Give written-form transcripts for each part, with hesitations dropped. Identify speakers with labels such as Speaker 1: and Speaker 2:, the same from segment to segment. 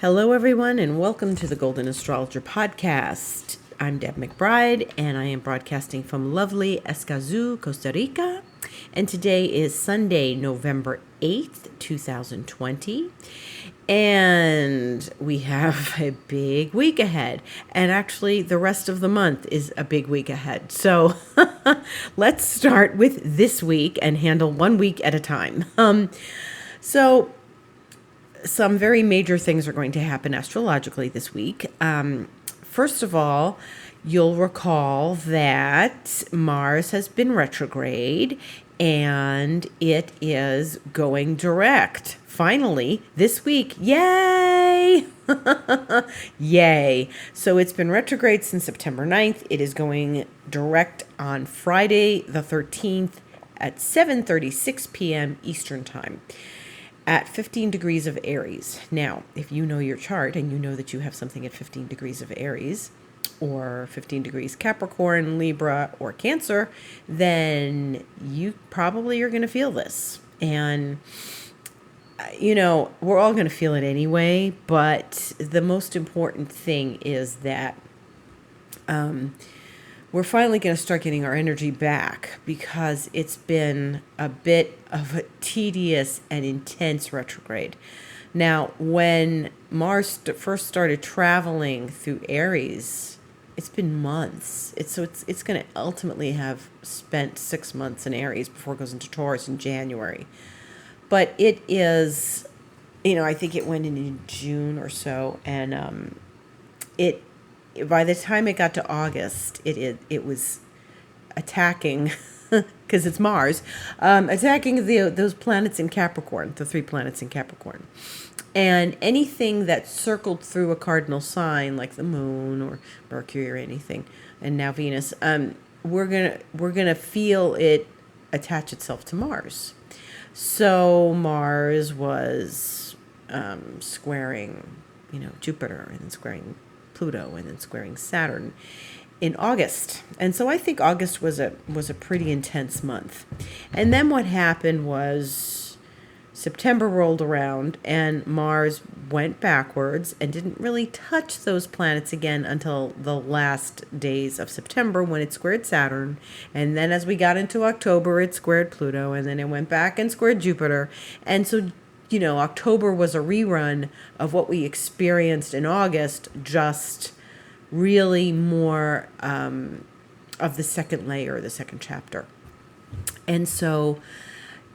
Speaker 1: Hello, everyone, and welcome to the Golden Astrologer podcast. I'm Deb McBride, and I am broadcasting from lovely Escazú, Costa Rica. And today is Sunday, November 8th, 2020. And we have a big week ahead. And actually, the rest of the month is a big week ahead. So let's start with this week and handle 1 week at a time. Some very major things are going to happen astrologically this week. First of all, you'll recall that Mars has been retrograde and it is going direct. Finally, this week. Yay! Yay. So it's been retrograde since September 9th. It is going direct on Friday the 13th at 7:36 p.m. Eastern Time at 15 degrees of Aries. Now, if you know your chart and you know that you have something at 15 degrees of Aries or 15 degrees Capricorn, Libra, or Cancer, then you probably are going to feel this. And, we're all going to feel it anyway, but the most important thing is that we're finally going to start getting our energy back because it's been a bit of a tedious and intense retrograde. Now, when Mars first started traveling through Aries, it's been months. It's going to ultimately have spent 6 months in Aries before it goes into Taurus in January. But it is, I think it went in June or so, and by the time it got to August, it was attacking, because it's Mars, attacking those planets in Capricorn, the 3 planets in Capricorn. And anything that circled through a cardinal sign, like the moon or Mercury or anything, and now Venus, we're gonna feel it attach itself to Mars. So Mars was squaring, Jupiter, and then squaring Pluto, and then squaring Saturn in August. And so I think August was a pretty intense month. And then what happened was September rolled around and Mars went backwards and didn't really touch those planets again until the last days of September, when it squared Saturn. And then as we got into October, it squared Pluto, and then it went back and squared Jupiter. And so October was a rerun of what we experienced in August, just really more of the second layer, the second chapter. And so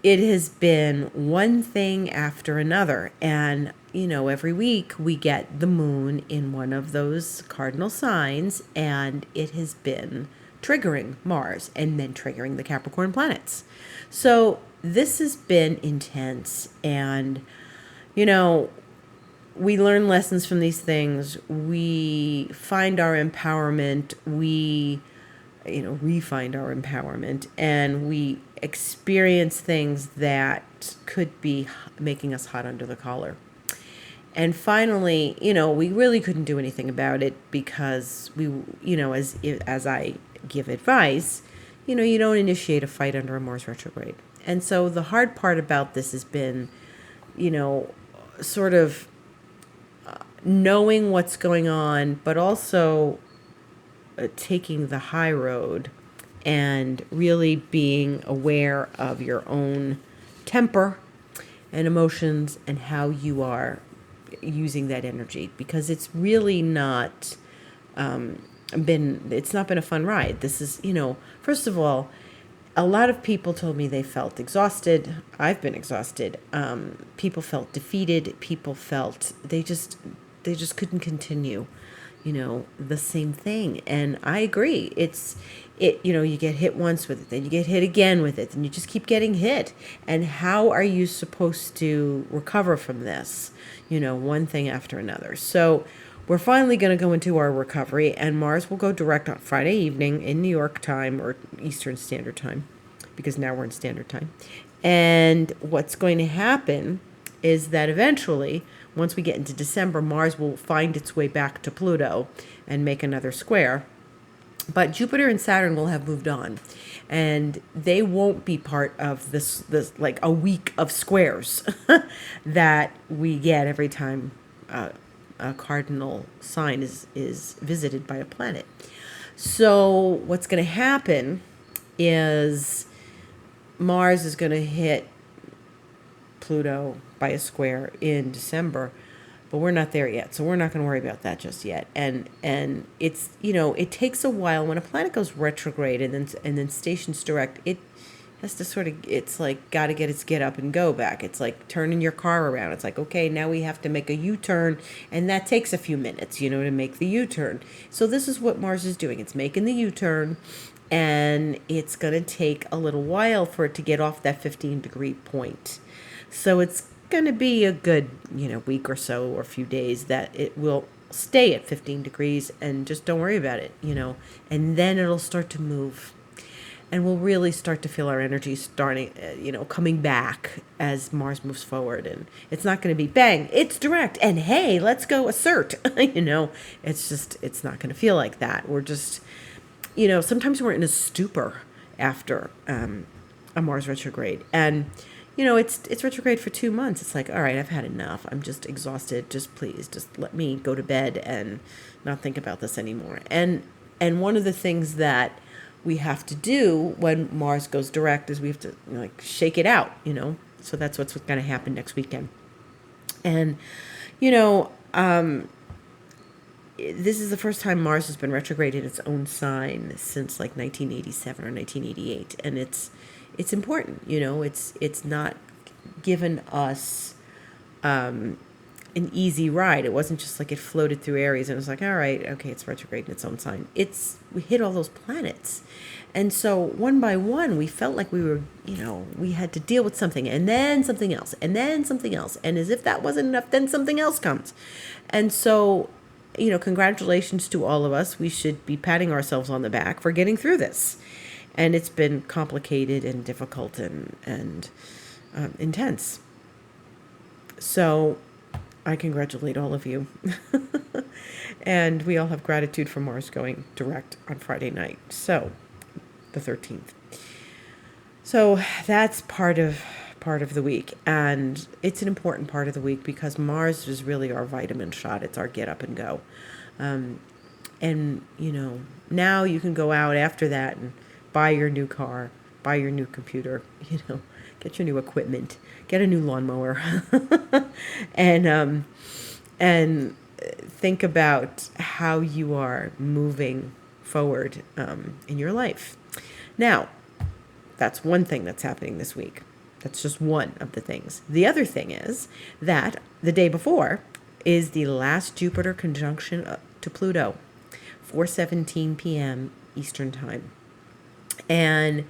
Speaker 1: it has been one thing after another. And, every week we get the moon in one of those cardinal signs, and it has been triggering Mars and then triggering the Capricorn planets. So this has been intense, and, we learn lessons from these things. We find our empowerment. We, re-find our empowerment, and we experience things that could be making us hot under the collar. And finally, we really couldn't do anything about it because we, as I give advice, you don't initiate a fight under a Mars retrograde. And so the hard part about this has been, sort of knowing what's going on, but also taking the high road and really being aware of your own temper and emotions and how you are using that energy, because it's really not it's not been a fun ride. This is, first of all, a lot of people told me they felt exhausted. I've been exhausted. People felt defeated. People felt they just couldn't continue, the same thing. And I agree. You get hit once with it, then you get hit again with it, and you just keep getting hit. And how are you supposed to recover from this? One thing after another. So we're finally going to go into our recovery, and Mars will go direct on Friday evening in New York time, or Eastern Standard Time, because now we're in Standard Time. And what's going to happen is that eventually, once we get into December, Mars will find its way back to Pluto and make another square. But Jupiter and Saturn will have moved on, and they won't be part of this like a week of squares that we get every time a cardinal sign is visited by a planet. So what's going to happen is Mars is going to hit Pluto by a square in December, but we're not there yet, so we're not going to worry about that just yet. And it's, it takes a while when a planet goes retrograde and then stations direct. It has to sort of, it's like got to get its get up and go back. It's like turning your car around. It's like, okay, now we have to make a U-turn, and that takes a few minutes, to make the U-turn. So this is what Mars is doing. It's making the U-turn, and it's going to take a little while for it to get off that 15-degree point. So it's going to be a good, week or so, or a few days that it will stay at 15 degrees, and just don't worry about it, and then it'll start to move. And we'll really start to feel our energy starting, coming back as Mars moves forward. And it's not going to be bang, it's direct, and hey, let's go assert. It's not going to feel like that. We're just, sometimes we're in a stupor after a Mars retrograde. And, it's retrograde for 2 months. It's like, all right, I've had enough. I'm just exhausted. Just please, just let me go to bed and not think about this anymore. And one of the things that we have to do when Mars goes direct is we have to shake it out, so that's what's going to happen next weekend. And this is the first time Mars has been retrograde in its own sign since 1987 or 1988, and it's important. It's not given us an easy ride. It wasn't just like it floated through Aries and it was like, all right, okay, it's retrograde in its own sign. We hit all those planets. And so one by one, we felt like we were, we had to deal with something, and then something else, and then something else. And as if that wasn't enough, then something else comes. And so, congratulations to all of us. We should be patting ourselves on the back for getting through this. And it's been complicated and difficult and intense. So I congratulate all of you. And we all have gratitude for Mars going direct on Friday night. So the 13th. So that's part of the week. And it's an important part of the week because Mars is really our vitamin shot. It's our get up and go. And, now you can go out after that and buy your new car, buy your new computer, get your new equipment, get a new lawnmower, and think about how you are moving forward in your life. Now, that's one thing that's happening this week. That's just one of the things. The other thing is that the day before is the last Jupiter conjunction to Pluto, 4:17 p.m. Eastern Time. And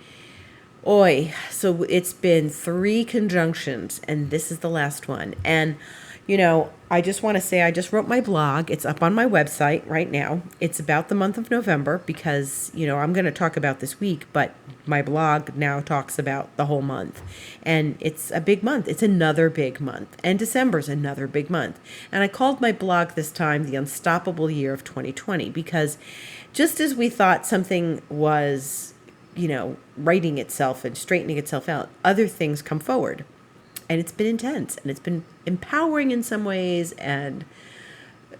Speaker 1: so it's been 3 conjunctions, and this is the last one. And, I just want to say I just wrote my blog. It's up on my website right now. It's about the month of November because, I'm going to talk about this week, but my blog now talks about the whole month. And it's a big month. It's another big month. And December's another big month. And I called my blog this time The Unstoppable Year of 2020 because just as we thought something was righting itself and straightening itself out, other things come forward. And it's been intense, and it's been empowering in some ways and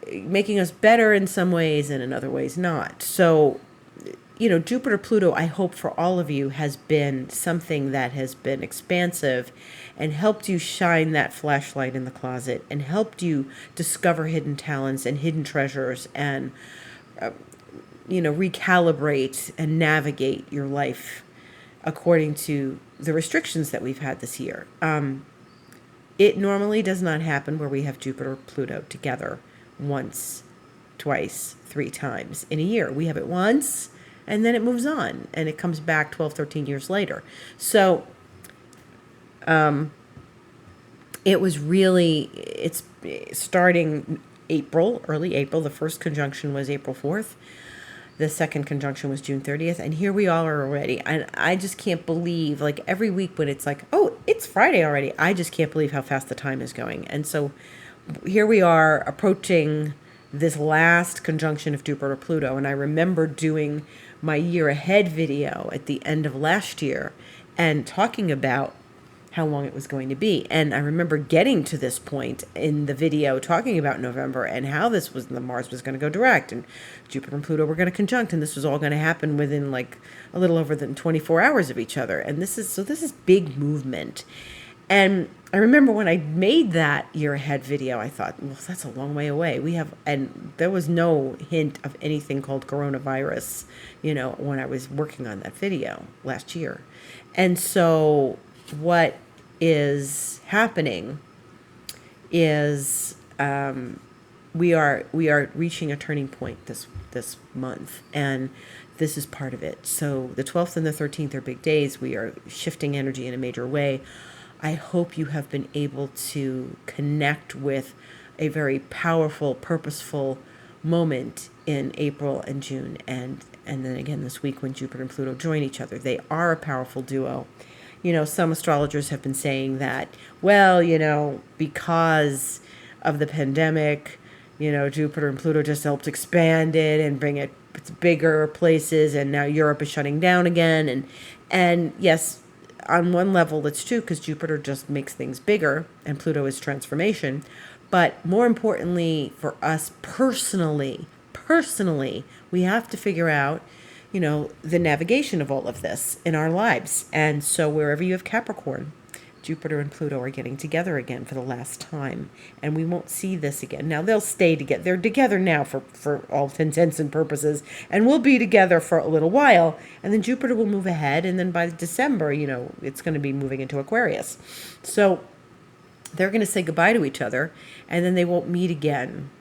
Speaker 1: making us better in some ways and in other ways not. So, Jupiter Pluto, I hope for all of you, has been something that has been expansive and helped you shine that flashlight in the closet and helped you discover hidden talents and hidden treasures and recalibrate and navigate your life according to the restrictions that we've had this year. It normally does not happen where we have Jupiter Pluto together once, twice, 3 times in a year. We have it once, and then it moves on, and it comes back 12, 13 years later. So it was really, it's starting early April. The first conjunction was April 4th. The second conjunction was June 30th, and here we all are already. And I just can't believe, every week when it's like, oh, it's Friday already, I just can't believe how fast the time is going. And so here we are approaching this last conjunction of Jupiter Pluto, and I remember doing my year ahead video at the end of last year and talking about how long it was going to be. And I remember getting to this point in the video talking about November and how this was, the Mars was going to go direct and Jupiter and Pluto were going to conjunct, and this was all going to happen within like a little over than 24 hours of each other. And this is big movement. And I remember when I made that year ahead video, I thought, well, that's a long way away. And there was no hint of anything called coronavirus, when I was working on that video last year. And so what is happening is we are reaching a turning point this month, and this is part of it. So the 12th and the 13th are big days. We are shifting energy in a major way. I hope you have been able to connect with a very powerful, purposeful moment in April and June, and then again this week when Jupiter and Pluto join each other. They are a powerful duo. Some astrologers have been saying that, well, because of the pandemic, Jupiter and Pluto just helped expand it and bring it to bigger places, and now Europe is shutting down again. And yes, on one level, it's true, because Jupiter just makes things bigger and Pluto is transformation. But more importantly, for us personally, we have to figure out, the navigation of all of this in our lives. And so wherever you have Capricorn, Jupiter and Pluto are getting together again for the last time. And we won't see this again. Now, they'll stay together. They're together now for all intents and purposes. And we'll be together for a little while. And then Jupiter will move ahead. And then by December, it's going to be moving into Aquarius. So they're going to say goodbye to each other. And then they won't meet again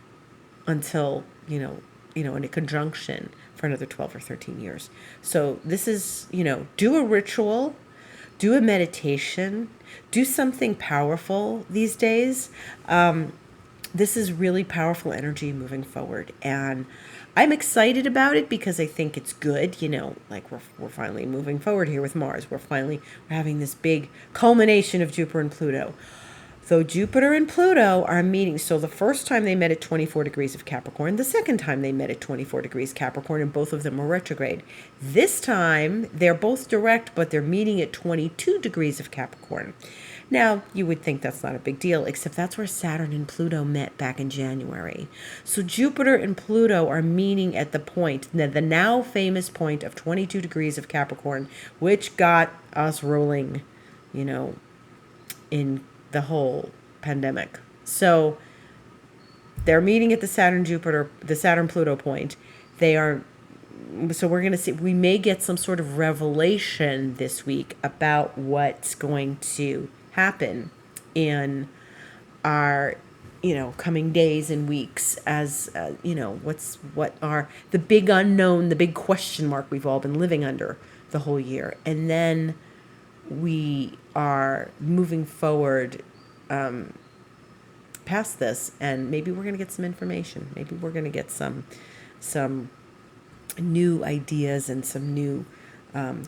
Speaker 1: until, in a conjunction for another 12 or 13 years. So this is, do a ritual, do a meditation, do something powerful these days. This is really powerful energy moving forward. And I'm excited about it because I think it's good, like we're finally moving forward here with Mars. We're having this big culmination of Jupiter and Pluto. So Jupiter and Pluto are meeting. So the first time they met at 24 degrees of Capricorn, the second time they met at 24 degrees Capricorn, and both of them were retrograde. This time they're both direct, but they're meeting at 22 degrees of Capricorn. Now, you would think that's not a big deal, except that's where Saturn and Pluto met back in January. So Jupiter and Pluto are meeting at the point, the now famous point of 22 degrees of Capricorn, which got us rolling, in the whole pandemic. So they're meeting at the Saturn-Pluto point. So we're going to see, we may get some sort of revelation this week about what's going to happen in our, coming days and weeks as, what are the big unknown, the big question mark we've all been living under the whole year. And then we are moving forward past this, and maybe we're going to get some information. Maybe we're going to get some new ideas and some new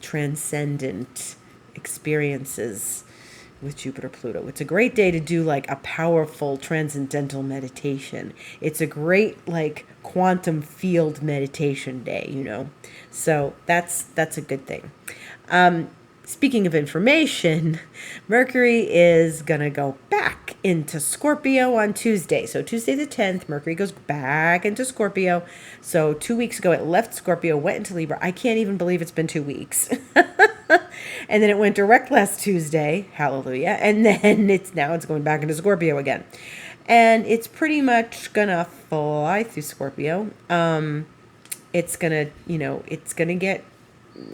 Speaker 1: transcendent experiences with Jupiter Pluto. It's a great day to do like a powerful transcendental meditation. It's a great like quantum field meditation day, So that's a good thing. Speaking of information, Mercury is going to go back into Scorpio on Tuesday. So Tuesday the 10th, Mercury goes back into Scorpio. So 2 weeks ago, it left Scorpio, went into Libra. I can't even believe it's been 2 weeks. And then it went direct last Tuesday. Hallelujah. And then it's going back into Scorpio again. And it's pretty much going to fly through Scorpio. It's going to get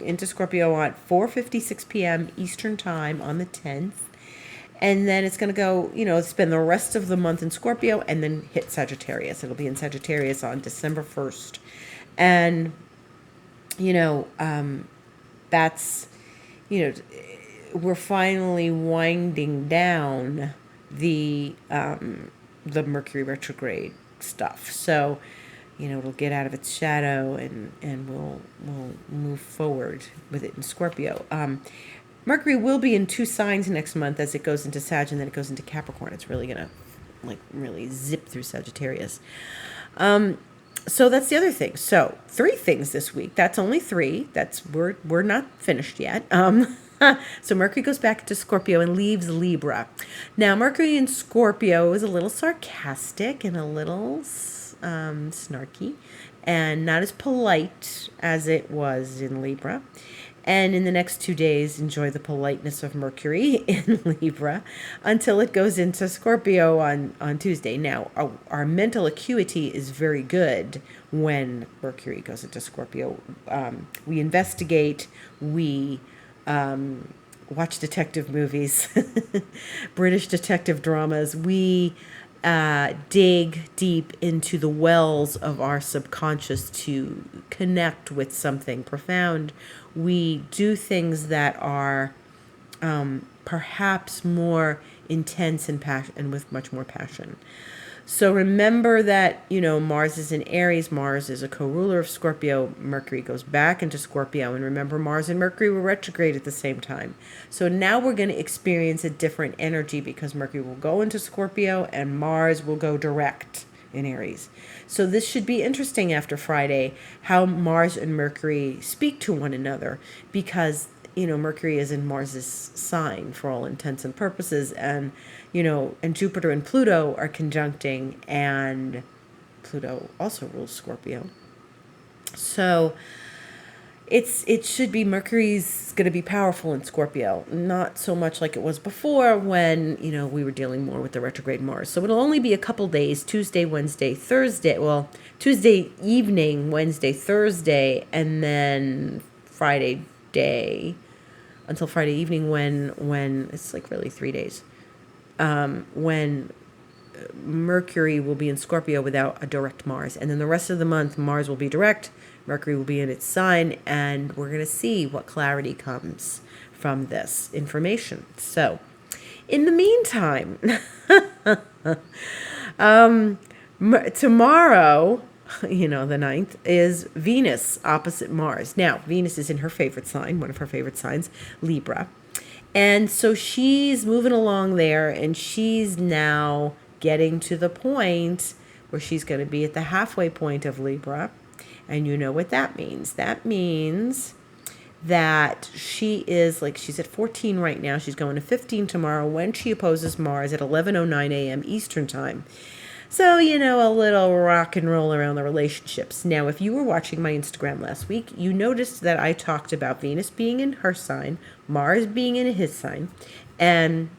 Speaker 1: into Scorpio at 4:56 p.m. Eastern Time on the 10th. And then it's going to go, spend the rest of the month in Scorpio and then hit Sagittarius. It'll be in Sagittarius on December 1st. And, that's, we're finally winding down the Mercury retrograde stuff. So, it'll get out of its shadow and we'll move forward with it in Scorpio. Mercury will be in 2 signs next month as it goes into Sag and then it goes into Capricorn. It's really going to really zip through Sagittarius. So that's the other thing. So 3 things this week. That's only 3. We're not finished yet. So Mercury goes back into Scorpio and leaves Libra. Now, Mercury in Scorpio is a little sarcastic and a little snarky and not as polite as it was in Libra. And in the next 2 days, enjoy the politeness of Mercury in Libra until it goes into Scorpio on Tuesday. Now, our mental acuity is very good when Mercury goes into Scorpio. We investigate, we watch detective movies, British detective dramas. We dig deep into the wells of our subconscious to connect with something profound. We do things that are perhaps more intense and passion and with much more passion. So remember that, Mars is in Aries. Mars is a co-ruler of Scorpio. Mercury goes back into Scorpio. And remember, Mars and Mercury were retrograde at the same time. So now we're going to experience a different energy because Mercury will go into Scorpio and Mars will go direct in Aries. So this should be interesting after Friday, how Mars and Mercury speak to one another because Mercury is in Mars's sign for all intents and purposes, and and Jupiter and Pluto are conjuncting, and Pluto also rules Scorpio. So it should be Mercury's going to be powerful in Scorpio, not so much like it was before when we were dealing more with the retrograde Mars. So it'll only be a couple days: Tuesday, Wednesday, Thursday. Well, Tuesday evening, Wednesday, Thursday, and then Friday day until Friday evening when it's like really 3 days, when Mercury will be in Scorpio without a direct Mars. And then the rest of the month, Mars will be direct, Mercury will be in its sign, and we're going to see what clarity comes from this information. So in the meantime, tomorrow, the 9th, is Venus opposite Mars. Now, Venus is in her favorite sign, one of her favorite signs, Libra. And so she's moving along there, and she's now getting to the point where she's going to be at the halfway point of Libra. And you know what that means. That means that she's at 14 right now. She's going to 15 tomorrow when she opposes Mars at 11:09 a.m. Eastern Time. So, a little rock and roll around the relationships. Now, if you were watching my Instagram last week, you noticed that I talked about Venus being in her sign, Mars being in his sign, and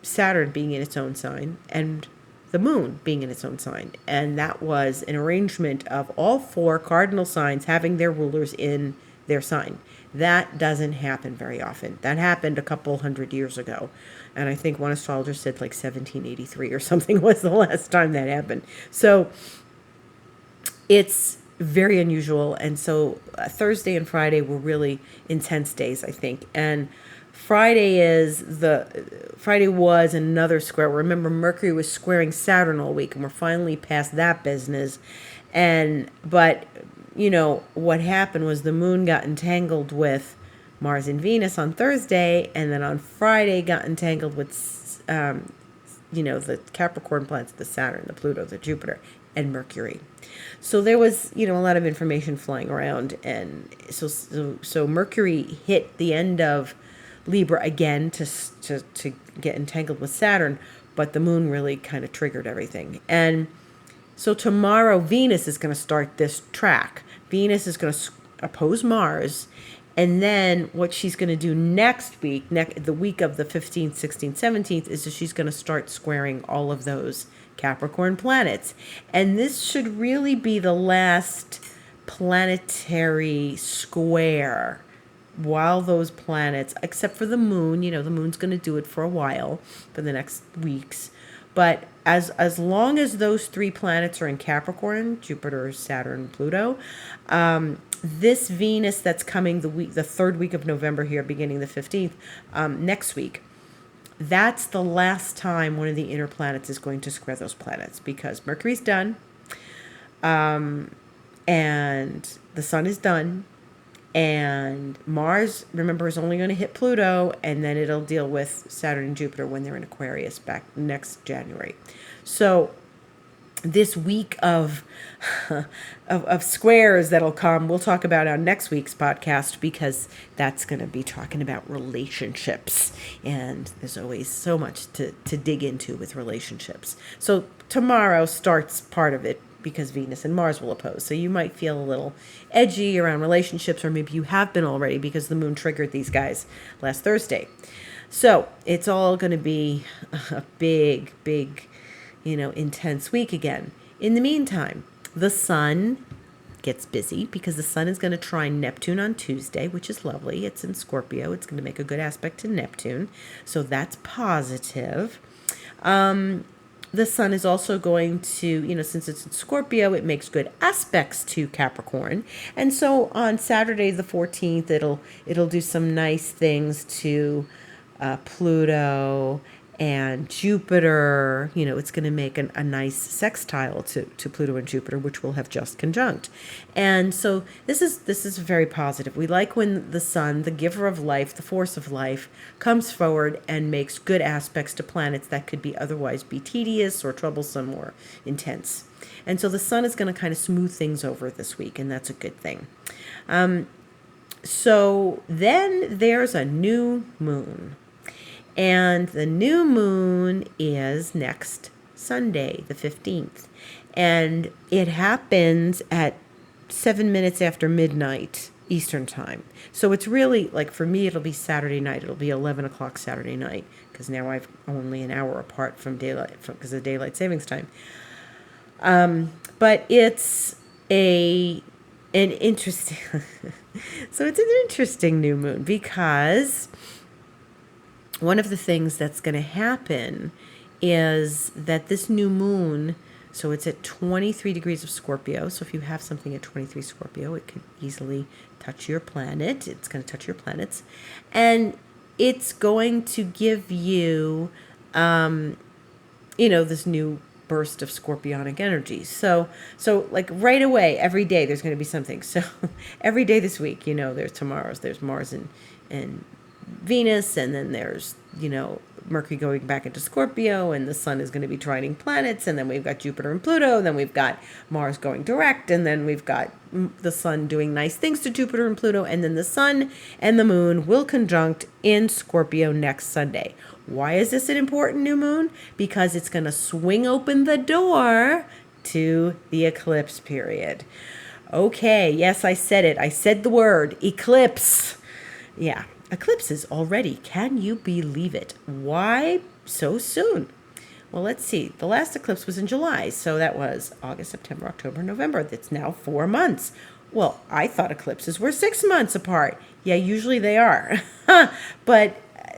Speaker 1: Saturn being in its own sign, and the moon being in its own sign. And that was an arrangement of all 4 cardinal signs having their rulers in their sign. That doesn't happen very often. That happened a couple hundred years ago. And I think one astrologer said like 1783 or something was the last time that happened. So it's very unusual. And so Thursday and Friday were really intense days, I think. And Friday was another square. Remember, Mercury was squaring Saturn all week, and we're finally past that business. But what happened was the moon got entangled with Mars and Venus on Thursday, and then on Friday got entangled with, the Capricorn planets, the Saturn, the Pluto, the Jupiter, and Mercury. So there was, a lot of information flying around, and so Mercury hit the end of Libra again to get entangled with Saturn, but the moon really kind of triggered everything. And so tomorrow, Venus is going to start this track. Venus is going to oppose Mars. And then what she's going to do next week, the week of the 15th, 16th, 17th, is that she's going to start squaring all of those Capricorn planets. And this should really be the last planetary square while those planets, except for the moon, the moon's going to do it for a while, for the next weeks. But as long as those 3 planets are in Capricorn, Jupiter, Saturn, Pluto, this Venus that's coming the third week of November here, beginning the 15th, next week, that's the last time one of the inner planets is going to square those planets, because Mercury's done, and the Sun is done, and Mars, remember, is only going to hit Pluto, and then it'll deal with Saturn and Jupiter when they're in Aquarius back next January. So this week of, of squares that'll come, we'll talk about on next week's podcast, because that's going to be talking about relationships. And there's always so much to dig into with relationships. So tomorrow starts part of it, because Venus and Mars will oppose. So you might feel a little edgy around relationships, or maybe you have been already, because the moon triggered these guys last Thursday. So it's all going to be a big, big, intense week again. In the meantime, the sun gets busy, because the sun is going to trine Neptune on Tuesday, which is lovely. It's in Scorpio. It's going to make a good aspect to Neptune. So that's positive. The sun is also going to, since it's in Scorpio, it makes good aspects to Capricorn. And so on Saturday the 14th, it'll do some nice things to Pluto and Jupiter. It's going to make a nice sextile to Pluto and Jupiter, which will have just conjunct. And so this is very positive. We like when the sun, the giver of life, the force of life, comes forward and makes good aspects to planets that could otherwise be tedious or troublesome or intense. And so the sun is going to kind of smooth things over this week, and that's a good thing. So then there's a new moon. And the new moon is next Sunday, the 15th. And it happens at 7 minutes after midnight Eastern time. So it's really, like, for me, it'll be Saturday night. It'll be 11 o'clock Saturday night, because now I've only an hour apart from daylight, because of daylight savings time. But it's an interesting, so it's an interesting new moon, because one of the things that's going to happen is that this new moon, so it's at 23 degrees of Scorpio. So if you have something at 23 Scorpio, it could easily touch your planet. It's going to touch your planets. And it's going to give you, this new burst of scorpionic energy. So like right away, every day, there's going to be something. So every day this week, there's Mars and Venus, and then there's, Mercury going back into Scorpio, and the sun is going to be trining planets, and then we've got Jupiter and Pluto, and then we've got Mars going direct, and then we've got the sun doing nice things to Jupiter and Pluto, and then the sun and the moon will conjunct in Scorpio next Sunday. Why is this an important new moon? Because it's going to swing open the door to the eclipse period. Okay, yes, I said it. I said the word eclipse. Yeah. Eclipses already. Can you believe it? Why so soon? Well, let's see. The last eclipse was in July, so that was August, September, October, November. That's now 4 months. Well, I thought eclipses were 6 months apart. Yeah, usually they are. But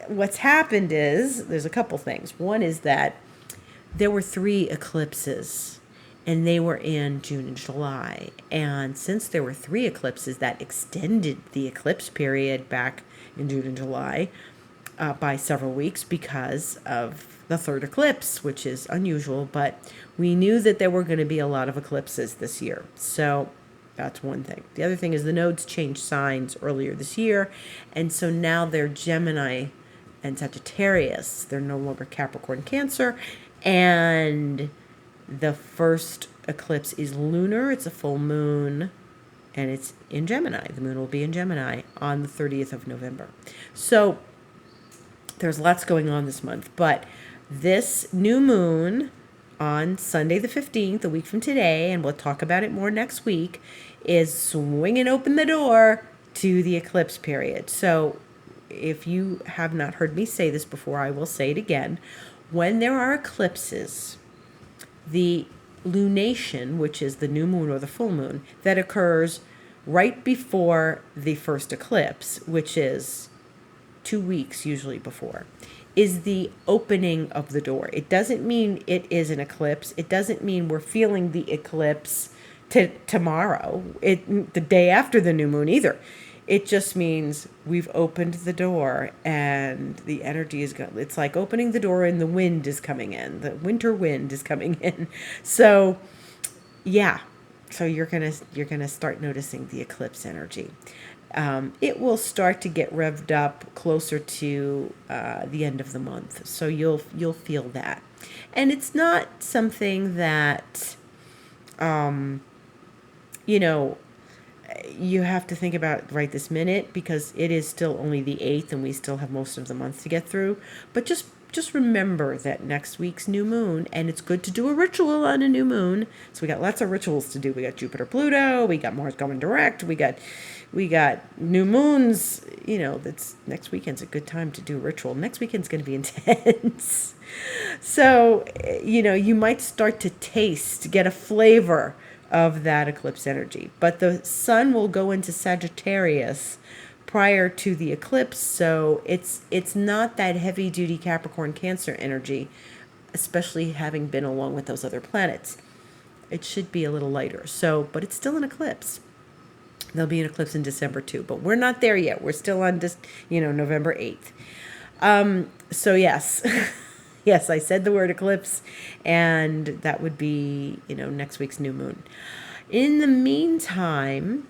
Speaker 1: what's happened is there's a couple things. One is that there were 3 eclipses, and they were in June and July. And since there were 3 eclipses, that extended the eclipse period back in June and July by several weeks, because of the 3rd eclipse, which is unusual, but we knew that there were going to be a lot of eclipses this year. So that's one thing. The other thing is the nodes changed signs earlier this year, and so now they're Gemini and Sagittarius. They're no longer Capricorn, Cancer, and the first eclipse is lunar. It's a full moon, and it's in Gemini. The moon will be in Gemini on the 30th of November. So there's lots going on this month. But this new moon on Sunday the 15th, a week from today, and we'll talk about it more next week, is swinging open the door to the eclipse period. So if you have not heard me say this before, I will say it again. When there are eclipses, the lunation, which is the new moon or the full moon, that occurs right before the first eclipse, which is 2 weeks usually before, is the opening of the door. It doesn't mean it is an eclipse. It doesn't mean we're feeling the eclipse tomorrow, the day after the new moon either. It just means we've opened the door, and the energy is going. It's like opening the door and the wind is coming in. The winter wind is coming in. So, yeah. So you're gonna start noticing the eclipse energy. it will start to get revved up closer to the end of the month. So you'll feel that, and it's not something that you know you have to think about right this minute, because it is still only the 8th and we still have most of the month to get through. But just remember that next week's new moon, and it's good to do a ritual on a new moon. So we got lots of rituals to do. We got Jupiter Pluto, we got Mars going direct, we got new moons. That's next weekend's a good time to do a ritual. Next weekend's going to be intense. So, you might start to get a flavor of that eclipse energy. But the sun will go into Sagittarius prior to the eclipse, so it's not that heavy duty Capricorn Cancer energy, especially having been along with those other planets. It should be a little lighter. So, but it's still an eclipse. There'll be an eclipse in December too, but we're not there yet. We're still on November 8th. So yes. Yes, I said the word eclipse, and that would be, next week's new moon. In the meantime,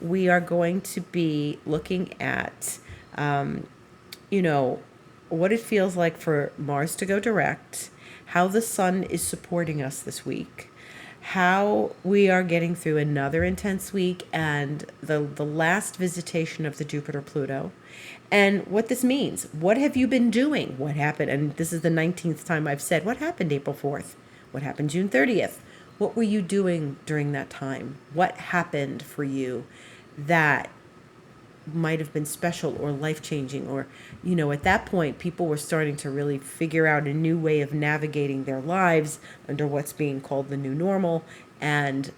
Speaker 1: we are going to be looking at, what it feels like for Mars to go direct, how the sun is supporting us this week, how we are getting through another intense week, and the last visitation of the Jupiter Pluto, and what this means. What have you been doing? What happened? And this is the 19th time I've said, what happened April 4th? What happened June 30th? What were you doing during that time? What happened for you that might have been special or life-changing? Or, at that point, people were starting to really figure out a new way of navigating their lives under what's being called the new normal. And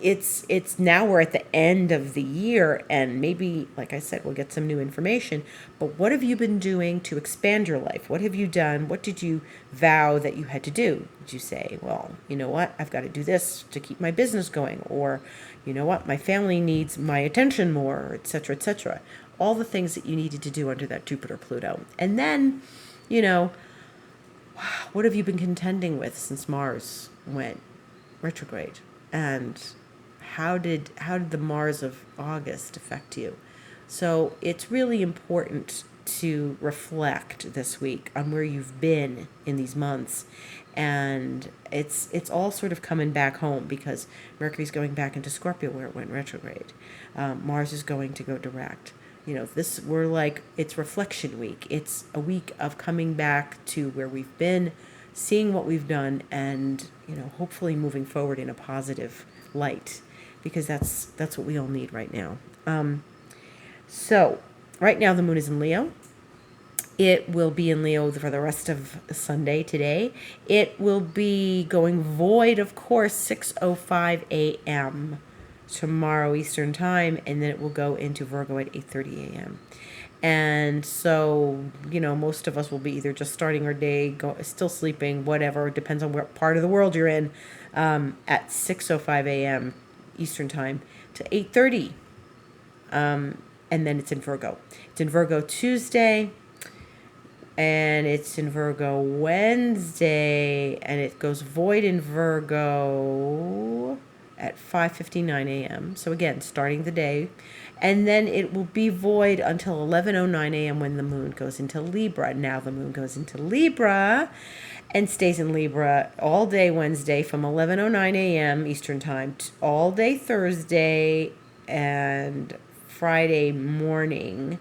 Speaker 1: it's now we're at the end of the year, and maybe, like I said, we'll get some new information. But what have you been doing to expand your life? What have you done? What did you vow that you had to do? Did you say, well, you know what, I've got to do this to keep my business going? Or, you know what, my family needs my attention more, etc., etc. All the things that you needed to do under that Jupiter Pluto. And then, what have you been contending with since Mars went retrograde? And how did the Mars of August affect you? So it's really important to reflect this week on where you've been in these months. And it's all sort of coming back home, because Mercury's going back into Scorpio where it went retrograde. Mars is going to go direct. It's reflection week. It's a week of coming back to where we've been, seeing what we've done, and, hopefully moving forward in a positive light, because that's what we all need right now. So right now the moon is in Leo. It will be in Leo for the rest of Sunday today. It will be going void, of course, 6:05 a.m. tomorrow Eastern time, and then it will go into Virgo at 8:30 a.m. And so, most of us will be either just starting our day, still sleeping, whatever, depends on what part of the world you're in, at 6:05 a.m. Eastern time to 8:30. And then it's in Virgo. It's in Virgo Tuesday, and it's in Virgo Wednesday, and it goes void in Virgo at 5:59 a.m. So again, starting the day. And then it will be void until 11:09 a.m. when the moon goes into Libra. Now the moon goes into Libra and stays in Libra all day Wednesday from 11:09 a.m. Eastern time all day Thursday, and Friday morning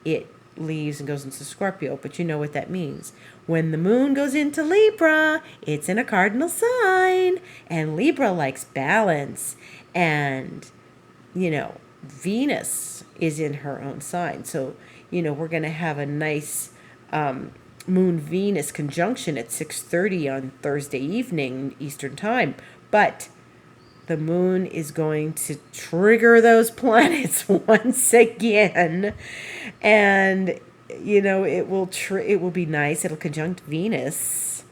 Speaker 1: it leaves and goes into Scorpio. But you know what that means. When the moon goes into Libra, it's in a cardinal sign, and Libra likes balance, and Venus is in her own sign. So, we're going to have a nice Moon-Venus conjunction at 6:30 on Thursday evening Eastern time. But the moon is going to trigger those planets once again. And, it will be nice. It'll conjunct Venus,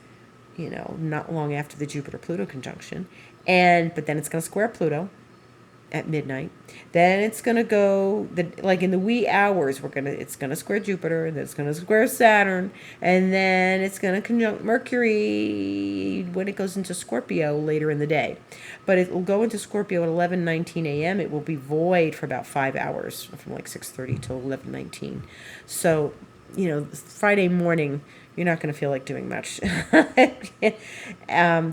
Speaker 1: not long after the Jupiter-Pluto conjunction. But then it's going to square Pluto. at midnight. Then it's gonna go like in the wee hours. It's gonna square Jupiter, and then it's gonna square Saturn, and then it's gonna conjunct Mercury when it goes into Scorpio later in the day. But it will go into Scorpio at 11:19 a.m. It will be void for about 5 hours, from like 6:30 till 11:19. So, Friday morning, you're not going to feel like doing much. The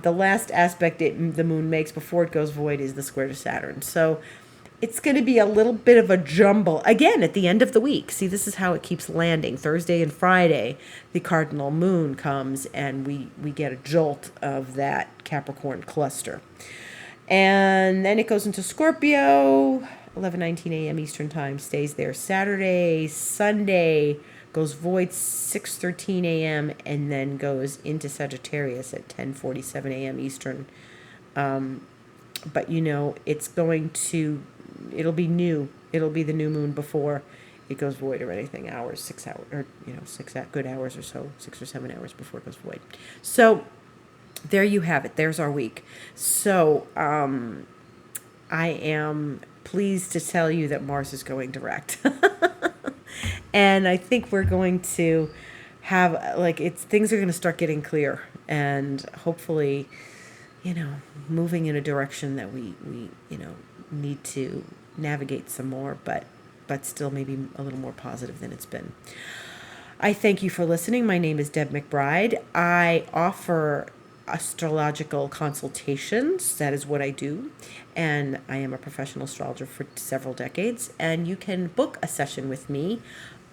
Speaker 1: last aspect the moon makes before it goes void is the square to Saturn. So it's going to be a little bit of a jumble again at the end of the week. See, this is how it keeps landing. Thursday and Friday, the cardinal moon comes, and we get a jolt of that Capricorn cluster. And then it goes into Scorpio, 11:19 a.m. Eastern Time, stays there Saturday, Sunday, goes void 6:13 a.m. and then goes into Sagittarius at 10:47 a.m. Eastern. But it'll be new. It'll be the new moon before it goes void or anything. 6 hours, or 6 good hours or so, 6 or 7 hours before it goes void. So there you have it. There's our week. So I am pleased to tell you that Mars is going direct. And I think we're going to have, things are going to start getting clear, and hopefully, moving in a direction that we need to navigate some more, but still maybe a little more positive than it's been. I thank you for listening. My name is Deb McBride. I offer astrological consultations. That is what I do. And I am a professional astrologer for several decades. And you can book a session with me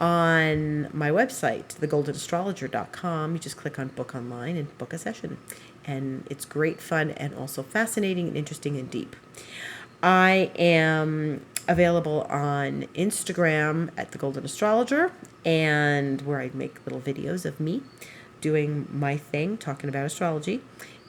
Speaker 1: on my website, thegoldenastrologer.com. You just click on book online and book a session. And it's great fun and also fascinating and interesting and deep. I am available on Instagram at The Golden Astrologer, and where I make little videos of me doing my thing, talking about astrology.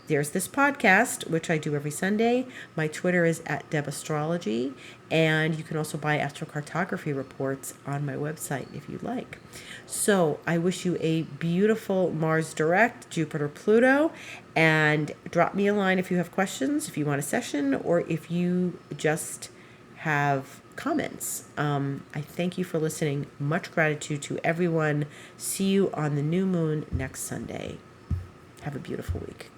Speaker 1: There's this podcast, which I do every Sunday. My Twitter is at DebAstrology, and you can also buy astrocartography reports on my website if you'd like. So I wish you a beautiful Mars direct, Jupiter Pluto, and drop me a line if you have questions, if you want a session, or if you just have comments. I thank you for listening. Much gratitude to everyone. See you on the new moon next Sunday. Have a beautiful week.